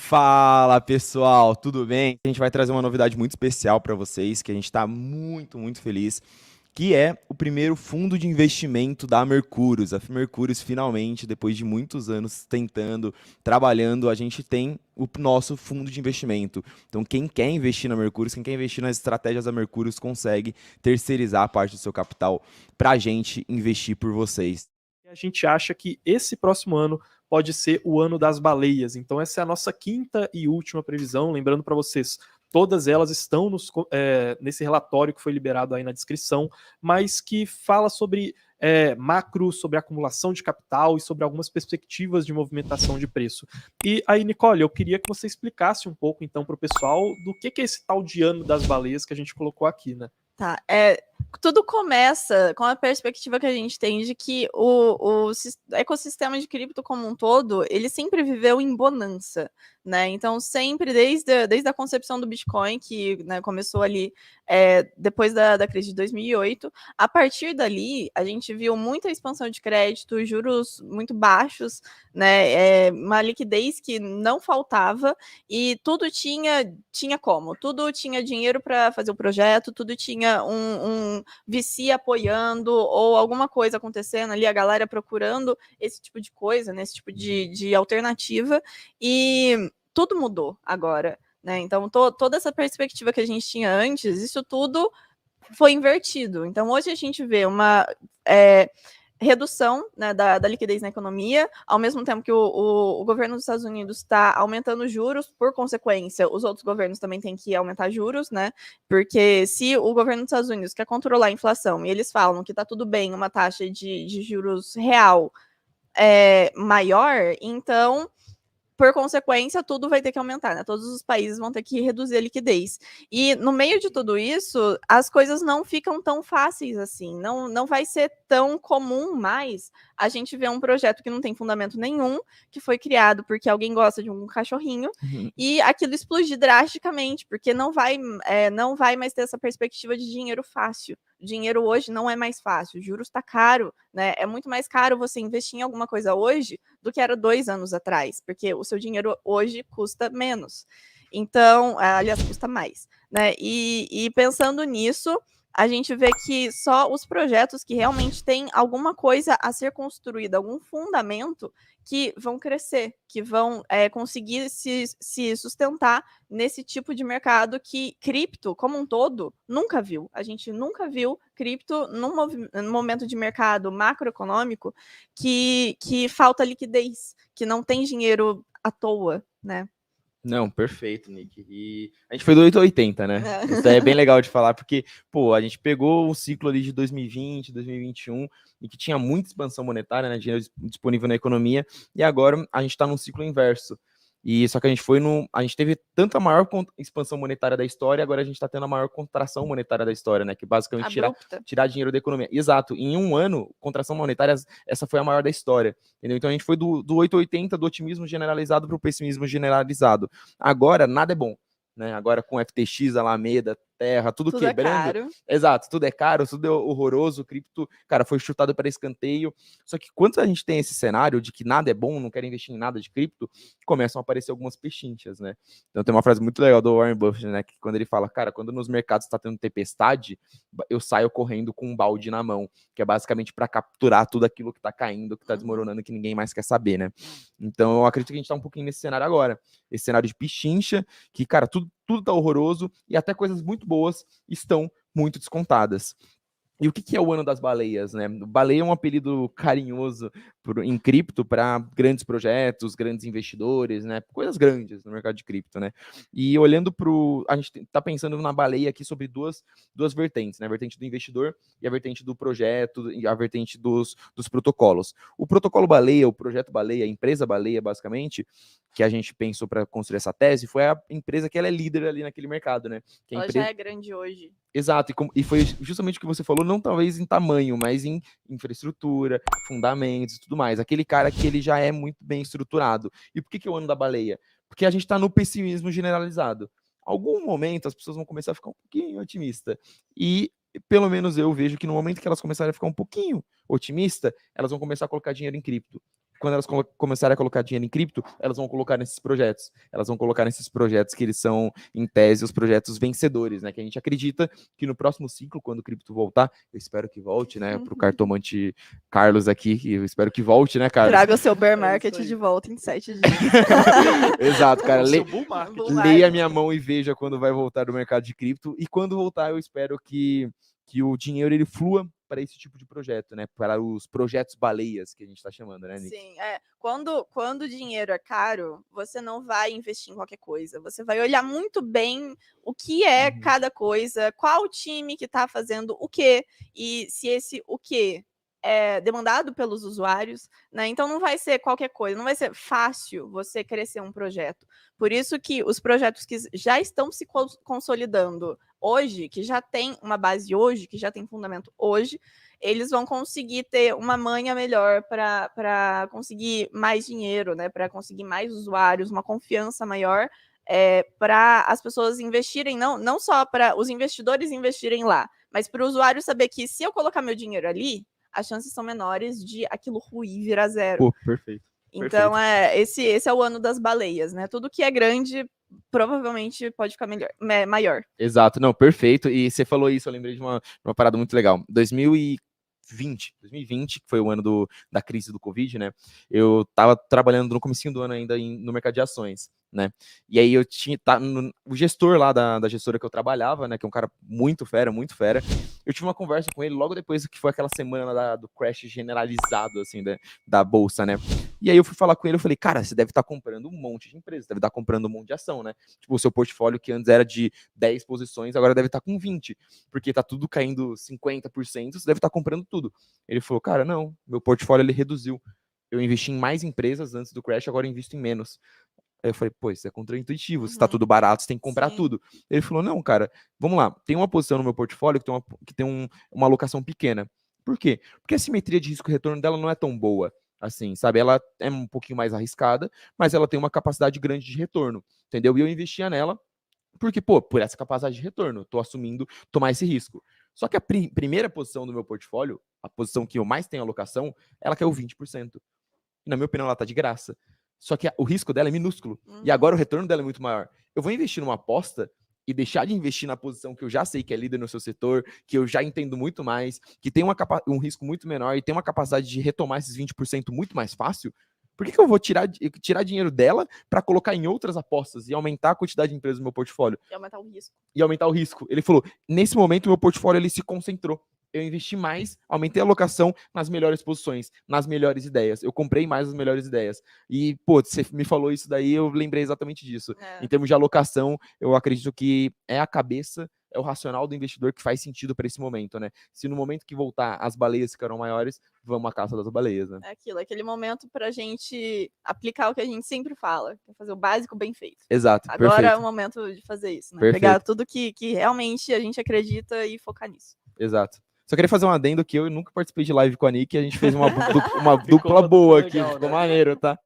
Fala pessoal, tudo bem? A gente vai trazer uma novidade muito especial para vocês, que a gente está muito feliz, que é o primeiro fundo de investimento da Mercúrios. A Mercúrios finalmente, depois de muitos anos tentando, trabalhando, a gente tem o nosso fundo de investimento. Então quem quer investir na Mercúrios, quem quer investir nas estratégias da Mercúrios, consegue terceirizar a parte do seu capital para a gente investir por vocês. A gente acha que esse próximo ano pode ser o ano das baleias. Então, essa é a nossa quinta e última previsão. Lembrando para vocês, todas elas estão nesse relatório que foi liberado aí na descrição, mas que fala sobre macro, sobre acumulação de capital e sobre algumas perspectivas de movimentação de preço. E aí, Nicole, eu queria que você explicasse um pouco, então, para o pessoal do que é esse tal de ano das baleias que a gente colocou aqui, né? Tá, tudo começa com a perspectiva que a gente tem de que o ecossistema de cripto como um todo, ele sempre viveu em bonança, né? Então, sempre, desde a concepção do Bitcoin, que, né, começou ali depois da crise de 2008, a partir dali, a gente viu muita expansão de crédito, juros muito baixos, né? Uma liquidez que não faltava e tudo tinha como? Tudo tinha dinheiro para fazer o projeto, tudo tinha um VC apoiando ou alguma coisa acontecendo ali, a galera procurando esse tipo de coisa, né, esse tipo de alternativa, e tudo mudou agora, né? Então, toda essa perspectiva que a gente tinha antes, isso tudo foi invertido. Então, hoje a gente vê uma redução, né, da liquidez na economia, ao mesmo tempo que o governo dos Estados Unidos está aumentando juros, por consequência, os outros governos também têm que aumentar juros, né? Porque se o governo dos Estados Unidos quer controlar a inflação e eles falam que está tudo bem uma taxa de juros real maior, então por consequência, tudo vai ter que aumentar, né? Todos os países vão ter que reduzir a liquidez. E no meio de tudo isso, as coisas não ficam tão fáceis assim. Não vai ser tão comum mais a gente ver um projeto que não tem fundamento nenhum, que foi criado porque alguém gosta de um cachorrinho, e aquilo explodir drasticamente, porque não vai mais ter essa perspectiva de dinheiro fácil. Dinheiro hoje não é mais fácil, juros está caro, né? É muito mais caro você investir em alguma coisa hoje do que era 2 anos atrás, porque o seu dinheiro hoje custa menos. Então, aliás, custa mais, né? E pensando nisso, a gente vê que só os projetos que realmente têm alguma coisa a ser construída, algum fundamento, que vão crescer, que vão conseguir se sustentar nesse tipo de mercado que cripto, como um todo, nunca viu. A gente nunca viu cripto num momento de mercado macroeconômico que falta liquidez, que não tem dinheiro à toa, né? Não, perfeito, Nick. E a gente foi do 880, né? Isso é bem legal de falar, porque, pô, a gente pegou o ciclo ali de 2020, 2021, e que tinha muita expansão monetária, né? Dinheiro disponível na economia, e agora a gente está num ciclo inverso. E só que a gente teve tanto a maior expansão monetária da história, agora a gente está tendo a maior contração monetária da história, né? Que basicamente tirar dinheiro da economia. Exato. Em um ano, contração monetária, essa foi a maior da história. Entendeu? Então a gente foi do 880, do otimismo generalizado para o pessimismo generalizado. Agora, nada é bom. Né? Agora com FTX, Alameda, Terra, tudo quebrando. É caro. Exato, tudo é caro, tudo é horroroso. O cripto, cara, foi chutado para escanteio. Só que quando a gente tem esse cenário de que nada é bom, não quer investir em nada de cripto, começam a aparecer algumas pechinchas, né? Então tem uma frase muito legal do Warren Buffett, né? Que quando ele fala, cara, quando nos mercados está tendo tempestade, eu saio correndo com um balde na mão, que é basicamente para capturar tudo aquilo que está caindo, que está desmoronando, que ninguém mais quer saber, né? Então eu acredito que a gente está um pouquinho nesse cenário agora. Esse cenário de pechincha, que, cara, tudo tá horroroso e até coisas muito boas estão muito descontadas. E o que é o ano das baleias, né? Baleia é um apelido carinhoso em cripto para grandes projetos, grandes investidores, né? Coisas grandes no mercado de cripto, né? E olhando para a gente está pensando na baleia aqui sobre duas vertentes, né? A vertente do investidor e a vertente do projeto e a vertente dos protocolos. O protocolo baleia, o projeto baleia, a empresa baleia, basicamente, que a gente pensou para construir essa tese, foi a empresa que ela é líder ali naquele mercado, né? Que Ela já é grande hoje. Exato, e foi justamente o que você falou, não talvez em tamanho, mas em infraestrutura, fundamentos e tudo mais. Aquele cara que ele já é muito bem estruturado. E por que é o ano da baleia? Porque a gente está no pessimismo generalizado. Algum momento as pessoas vão começar a ficar um pouquinho otimistas. E pelo menos eu vejo que no momento que elas começarem a ficar um pouquinho otimista, elas vão começar a colocar dinheiro em cripto. quando elas começarem a colocar dinheiro em cripto, elas vão colocar nesses projetos. Elas vão colocar nesses projetos que eles são, em tese, os projetos vencedores, né? Que a gente acredita que no próximo ciclo, quando o cripto voltar, eu espero que volte, né? Pro cartomante Carlos aqui, eu espero que volte, né, Carlos? Traga o seu bear market de volta em 7 dias. Exato, cara. O seu bull market. Bull Leia market. minha mão e veja quando vai voltar o mercado de cripto. E quando voltar, eu espero que o dinheiro ele flua para esse tipo de projeto, né? Para os projetos baleias que a gente está chamando, né, Nick? Sim, quando o dinheiro é caro, você não vai investir em qualquer coisa. Você vai olhar muito bem o que é Uhum. cada coisa, qual time que está fazendo o quê, e se esse o quê é demandado pelos usuários, né? Então não vai ser qualquer coisa, não vai ser fácil você crescer um projeto. Por isso que os projetos que já estão se consolidando hoje, que já tem uma base hoje, que já tem fundamento hoje, eles vão conseguir ter uma manha melhor para conseguir mais dinheiro, né? Para conseguir mais usuários, uma confiança maior, para as pessoas investirem, não só para os investidores investirem lá, mas para o usuário saber que se eu colocar meu dinheiro ali, as chances são menores de aquilo ruir e virar zero. Pô, perfeito. Então, esse é o ano das baleias, né? Tudo que é grande provavelmente pode ficar maior. Exato, não, perfeito. E você falou isso, eu lembrei de uma parada muito legal. 2020, que foi o ano da crise do Covid, né? Eu tava trabalhando no comecinho do ano ainda no mercado de ações, né? E aí eu tinha o gestor lá da gestora que eu trabalhava, né? Que é um cara muito fera, eu tive uma conversa com ele logo depois que foi aquela semana do crash generalizado, assim, da bolsa, né? E aí eu fui falar com ele, eu falei, cara, você deve estar comprando um monte de empresas, deve estar comprando um monte de ação, né? Tipo, o seu portfólio que antes era de 10 posições, agora deve estar com 20, porque tá tudo caindo 50%, você deve estar comprando tudo. Ele falou, cara, não, meu portfólio ele reduziu. Eu investi em mais empresas antes do crash, agora eu invisto em menos. Aí eu falei, pô, isso é contraintuitivo, se tá tudo barato, você tem que comprar tudo. Ele falou, não, cara, vamos lá, tem uma posição no meu portfólio que tem uma alocação pequena. Por quê? Porque a simetria de risco-retorno dela não é tão boa, assim, sabe? Ela é um pouquinho mais arriscada, mas ela tem uma capacidade grande de retorno, entendeu? E eu investia nela porque, pô, por essa capacidade de retorno, tô assumindo tomar esse risco. Só que a primeira posição do meu portfólio, a posição que eu mais tenho alocação, ela caiu 20%. E, na minha opinião, ela tá de graça. Só que o risco dela é minúsculo. E agora o retorno dela é muito maior. Eu vou investir numa aposta e deixar de investir na posição que eu já sei que é líder no seu setor, que eu já entendo muito mais, que tem um risco muito menor e tem uma capacidade de retomar esses 20% muito mais fácil. Por que eu vou tirar dinheiro dela para colocar em outras apostas e aumentar a quantidade de empresas no meu portfólio? E aumentar o risco. E aumentar o risco. Ele falou, nesse momento o meu portfólio ele se concentrou. Eu investi mais, aumentei a alocação nas melhores posições, nas melhores ideias. Eu comprei mais as melhores ideias. E, pô, você me falou isso daí, eu lembrei exatamente disso. Em termos de alocação, eu acredito que é a cabeça, é o racional do investidor que faz sentido para esse momento, né? Se no momento que voltar as baleias ficarão maiores, vamos à caça das baleias, né? É aquele momento pra gente aplicar o que a gente sempre fala, que é fazer o básico bem feito. Exato, Agora perfeito. é o momento de fazer isso, né? Perfeito. Pegar tudo que realmente a gente acredita e focar nisso. Exato. Só queria fazer um adendo que eu nunca participei de live com a Nick e a gente fez uma dupla Ficou boa aqui, legal, ficou né? maneiro, tá?